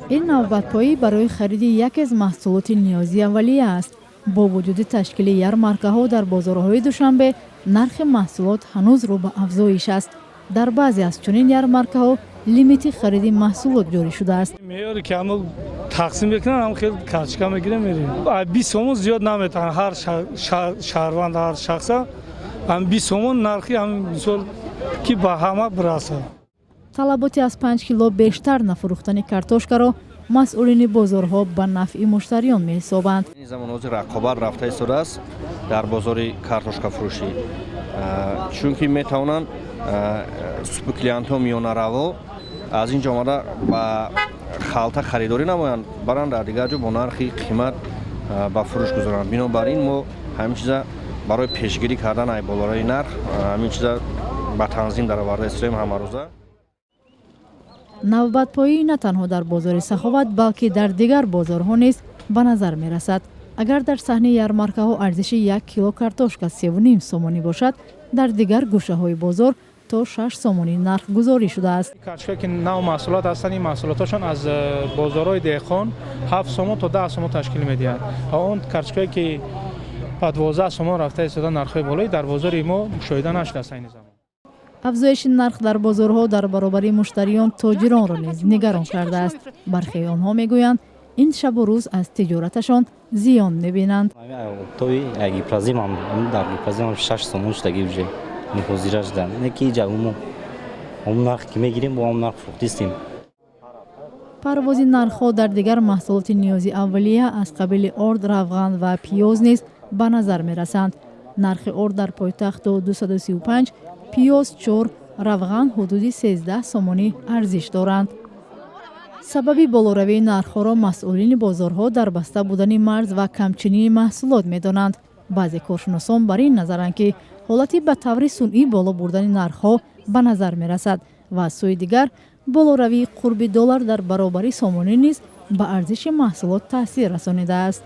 ин навбатпоӣ барои хариди яке аз маҳсулоти ниёзи аввалия аст. бо вуҷуди ташкили ярмаркаҳо дар бозорҳои душанбе нархи маҳсулот ҳанӯз рӯ ба афзоиш аст. дар баъзе аз чунин ярмаркаҳо лимити хариди маҳсулот ҷорӣ шудааст. меёре ки ҳама тақсим мекунанд, ҳам хел карточка мегирем мерем. 20 сомон зиёд наметавонад ҳар шаҳрванд ҳар шахса 20 сомон нархи ҳамин мисол ки ба ҳама бирасад. талаботи аз 5 кило бештар нафурӯхтани картошкаро масъулини бозорҳо ба нафъи муштариён меҳисобанд. این زمان حاضر رقابت رفته ایستاده است در بازار کارتوشکا فروشی، چون که میتوانند سپکلیانت ها میانه روا از اینجا آمده با خالتا خریداری نمایند، برند در دیگر جا با نرخی قیمت با فروش گذارند. بنابراین ما همین چیزا برای پیشگیری کردن ای بالای نرخ همین چیزا با تنظیم در آورده استریم همه روزه. навбатпоӣ на танҳо дар бозори саховат балки дар дигар бозорҳо низ ба назар мерасад. агар дар саҳни ярмаркаҳо арзиши 1 кило картошка 3.5 сомонӣ бошад, дар дигар гӯшаҳои бозор то 6 сомонӣ нарх гузорӣ шудааст. картошка ки нав маҳсулот ҳастанд, ин маҳсулоташон аз бозорҳои деҳқон 7 сомон то 10 сомон ташкил медиҳад. он картошкае ки ба 12 сомон рафта истода нархҳои болои дар бозори мо мушоҳида нашудааст. айни замон афзоиши нарх дар бозорҳо дар баробари муштариён тоҷиронро низ нигарон кардааст. бархе онҳо мегӯянд ин шабу рӯз аз тиҷораташон зиён мебинанд. тои агипразимам дар гипразимам 6 сомон шудагӣ уже муҳозира шуданд. неки ҷавумо ҳамун нарх ки мегирем бо ҳамун нарх фурӯхтистем. парвози нархҳо дар дигар маҳсулоти ниёзи аввалия аз қабили орд, равған ва пиёз низ ба назар мерасанд. нархи орд дар пойтахту 235, пиёз 4, равған ҳудуди 13 сомонӣ арзиш доранд. сабаби болоравии нархҳоро масъулини бозорҳо дар баста будани марз ва камчинии маҳсулот медонанд. баъзе коршиносон бар ин назаранд ки ҳолати ба таври сунъӣ боло бурдани нархҳо ба назар мерасад ва аз сӯи дигар болоравии қурби доллар дар баробари сомонӣ низ ба арзиши маҳсулот таъсир расонидааст.